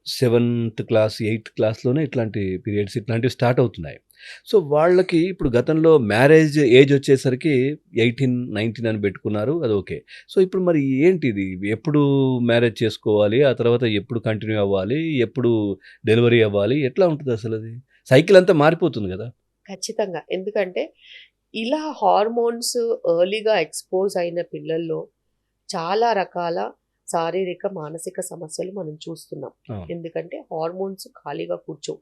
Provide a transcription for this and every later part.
Seventh class, eighth క్లాస్‌లోనే ఇట్లాంటి periods ఇట్లాంటివి start అవుతున్నాయి. సో, వాళ్ళకి ఇప్పుడు గతంలో మ్యారేజ్ ఏజ్ వచ్చేసరికి 18, 19 అని పెట్టుకున్నారు. అది ఓకే. సో, ఇప్పుడు మరి ఏంటిది? ఎప్పుడు మ్యారేజ్ చేసుకోవాలి? ఆ తర్వాత ఎప్పుడు కంటిన్యూ అవ్వాలి? ఎప్పుడు డెలివరీ అవ్వాలి? ఎట్లా ఉంటదసలది? సైకిల్ అంతా మారిపోతుంది గదా! ఖచ్చితంగా. ఎందుకంటే, ఇలా హార్మోన్స్ ఎర్లీగా ఎక్స్‌పోజ్ అయిన పిల్లల్లో చాలా రకాల శారీరక, మానసిక సమస్యలు మనం చూస్తున్నాం. అవును. ఎందుకంటే, హార్మోన్స్ ఖాళీగా కూర్చోవు.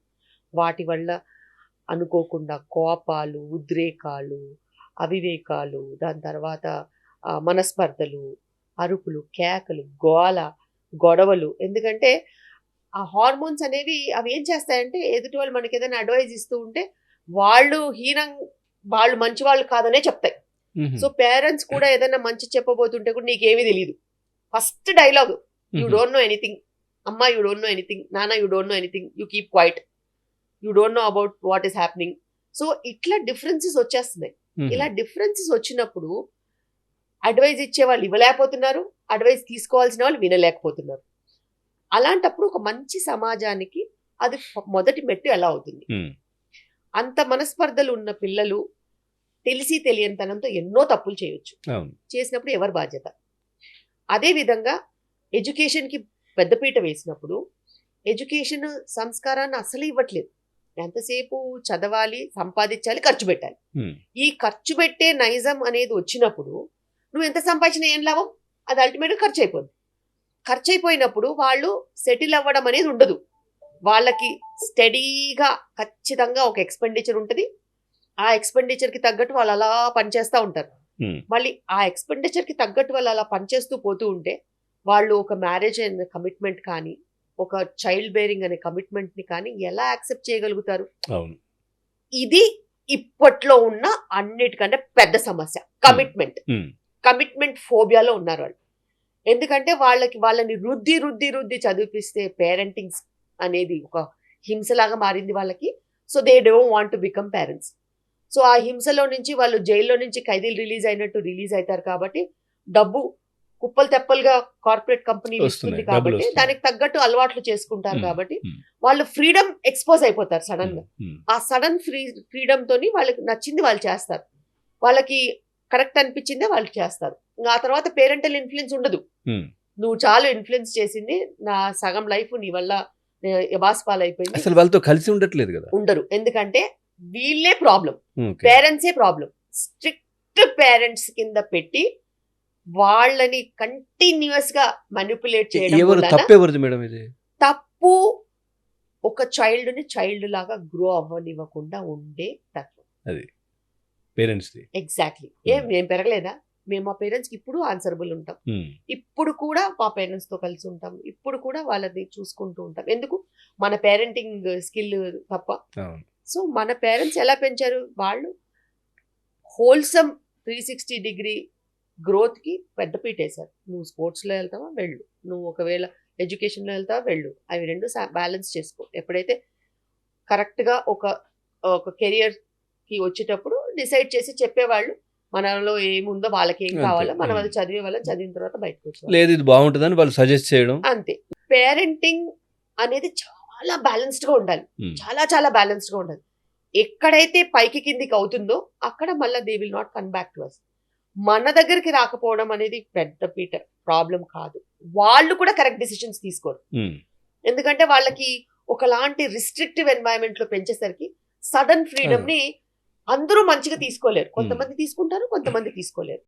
వాటి వల్ల అనుకోకుండా కోపాలు, ఉద్రేకాలు, అవివేకాలు, దాని తర్వాత మనస్పర్ధలు, అరుపులు, కేకలు, గోల, గొడవలు. ఎందుకంటే, ఆ హార్మోన్స్ అనేవి అవేం చేస్తాయంటే, ఎదుటి వాళ్ళు మనకేదైనా అడ్వైస్ ఇస్తూ ఉంటే, వాళ్ళు వాళ్ళు మంచివాళ్ళు కాదనే చెప్తాయి. హుహు. సో, పేరెంట్స్ కూడా ఏదైనా మంచి చెప్పబోతుంటే కూడా నీకేమీ తెలీదు. ఫస్ట్ డైలాగ్, యూ హుహు. Don't know anything. అమ్మా యూ డోంట్ నో ఎనీథింగ్. నాన్న you don't know anything. You keep quiet. You don't know about what is happening. So, ఇట్లా డిఫరెన్సెస్ వచ్చేస్తున్నాయి. హుహు. ఇలా డిఫరెన్సెస్ వచ్చినప్పుడు అడ్వైజ్ ఇచ్చే వాళ్ళు ఇవ్వలేకపోతున్నారు. అడ్వైజ్ తీసుకోవాల్సిన వాళ్ళు వినలేకపోతున్నారు. అలాంటప్పుడు ఒక మంచి సమాజానికి అది మొదటి మెట్టు ఎలా అవుతుంది? హ్మ్. అంత మనస్పర్ధలు ఉన్న పిల్లలు తెలిసి తెలియనితనంతో ఎన్నో తప్పులు చేయొచ్చు. అవును. చేసినప్పుడు ఎవరి బాధ్యత? అదే విధంగా ఎడ్యుకేషన్‌కి పెద్దపీట వేసినప్పుడు ఎడ్యుకేషన్ సంస్కారాన్ని అసలు ఇవ్వట్లేదు. ఎంతసేపు చదవాలి, సంపాదించాలి, ఖర్చు పెట్టాలి. హ్మ్. ఈ ఖర్చు పెట్టే నైజం అనేది వచ్చినప్పుడు నువ్వు ఎంత సంపాదించినా ఏం లాభం? అది అల్టిమేట్‌గా ఖర్చయిపోద్ది. ఖర్చయిపోయినప్పుడు వాళ్ళు సెటిల్ అవ్వడం అనేది ఉండదు. వాళ్ళకి స్టడీగా ఖచ్చితంగా ఒక ఎక్స్‌పెండిచర్ ఉంటది. ఆ ఎక్స్‌పెండిచర్‌కి తగ్గట్టు వాళ్ళు అలా పనిచేస్తా ఉంటారు. హ్మ్. మళ్ళీ ఆ ఎక్స్‌పెండిచర్‌కి తగ్గట్టు వాళ్ళు అలా పనిచేస్తూ పోతూ ఉంటే, వాళ్ళు ఒక మ్యారేజ్ అనే కమిట్మెంట్ కానీ, ఒక చైల్డ్ బేరింగ్ అనే కమిట్మెంట్‌ని కానీ ఎలా యాక్సెప్ట్ చేయగలుగుతారు? అవును. ఇది ఇప్పట్లో ఉన్న అన్నిటికంటే పెద్ద సమస్య. హ్మ్. కమిట్మెంట్. హ్మ్. కమిట్మెంట్ ఫోబియాలో ఉన్నారు వాళ్ళు. ఎందుకంటే వాళ్ళని రుద్ది చదివిపిస్తే పేరెంటింగ్స్ అనేది ఒక హింసలాగా మారింది వాళ్ళకి. So, they don't want to become parents. So, ఆ హింసలో నుంచి వాళ్ళు జైల్‌లో నుంచి ఖైదీలు రిలీజ్ అయినట్టు రిలీజ్ అయితారు కాబట్టి, డబ్బు కుప్పలు తెప్పలుగా కార్పొరేట్ కంపెనీలు ఇస్తుంది వస్తున్నాయి. కాబట్టి, డబ్బులొస్తున్నాయి. దానికి తగ్గట్టు అలవాట్లు చేసుకుంటారు హ్మ్. కాబట్టి, హ్మ్. వాళ్ళు ఫ్రీడమ్ ఎక్స్‌పోజ్ అయిపోతారు హ్మ్. సడెన్‌గా. హ్మ్. ఆ సడెన్ ఫ్రీడమ్‌తోని వాళ్ళకి నచ్చింది వాళ్ళు చేస్తారు. వాళ్ళకి కరెక్ట్ అనిపించిందే వాళ్ళు చేస్తారు. ఆ తర్వాత పేరెంటల్ ఇన్‌ఫ్లూయెన్స్ ఉండదు. హ్మ్. నువ్వు చాలు ఇన్‌ఫ్లూయెన్స్ చేసింది. నా సగం లైఫ్ నీ వల్ల ఎబాస్పాలైపోయింది. అసలు వాళ్ళతో కలిసి ఉండట్లేదు గదా! ఉండరు. ఎందుకంటే వీళ్ళే ప్రాబ్లమ్. ఓకే. పేరెంట్సే ప్రాబ్లమ్. స్ట్రిక్ట్ పేరెంట్స్ కింద పెట్టి వాళ్ళని కంటిన్యూయస్‌గా మానిప్యులేట్ చేయడం ఎవరు వలన తప్పెవరిది మేడం ఇది? తప్పు ఒక చైల్డ్‌ని చైల్డ్ లాగా గ్రో అవ్వనివ్వకుండా ఉండే తత్వం. అది. పేరెంట్స్‌ది. ఎగ్జాక్ట్‌లీ. హ్మ్. మేము పెరగలేదా? మేము మా పేరెంట్స్‌కి ఇప్పుడు ఆన్సరబుల్ ఉంటాం. హ్మ్. ఇప్పుడు కూడా మా పేరెంట్స్‌తో కలిసి ఉంటాం. ఇప్పుడు కూడా వాళ్ళని చూసుకుంటూ ఉంటాం. ఎందుకు? మన పేరెంటింగ్ స్కిల్ తప్ప. అవును. సో, మన పేరెంట్స్ ఎలా పెంచారు? వాళ్ళు హోల్‌సమ్ 360 డిగ్రీ గ్రోత్‌కి పెద్ద పీటేశారు. నువ్వు స్పోర్ట్స్‌లో ఎళ్తావా? వెళ్ళు. నువ్వు ఒకవేళ ఎడ్యుకేషన్‌లో ఎళ్తావా? వెళ్ళు. అవి 2 బ్యాలెన్స్ చేసుకో. ఎప్పుడైతే కరెక్ట్‌గా ఒక కెరియర్‌కి వచ్చేటప్పుడు డిసైడ్ చేసి చెప్పేవాళ్ళు. మనలో ఏముందో వాళ్ళకేం అంతే. కావాలో మనం హ్మ్. అది చదివేవాళ్ళం. చదివిన తర్వాత బయటకొచ్చేవాళ్ళం. లేదు ఇది బావుంటదని వాళ్ళు సజెస్ట్ చేయడం. అంతే. పేరెంటింగ్ అనేది చాలా బ్యాలెన్స్‌డ్‌గా ఉండాలి. హ్మ్. చాలా బ్యాలెన్స్‌డ్‌గా ఉండాలి. ఎక్కడైతే పైకి కిందికి అవుతుందో అక్కడ మళ్ళా they will not come back to us. మన దగ్గరికి రాకపోవడం అనేది పెద్ద ప్రాబ్లమ్ కాదు. వాళ్ళు కూడా కరెక్ట్ డెసిషన్స్ తీసుకోరు. హ్మ్. ఎందుకంటే వాళ్ళకి ఒకలాంటి రిస్ట్రిక్టివ్ ఎన్వైరన్మెంట్‌లో పెంచేసరికి సడెన్ అవును. ఫ్రీడమ్‌ని అందరూ మంచిగా తీసుకోలేరు. హ్మ్. కొంతమంది తీసుకుంటారు. కొంతమంది తీసుకోలేరు.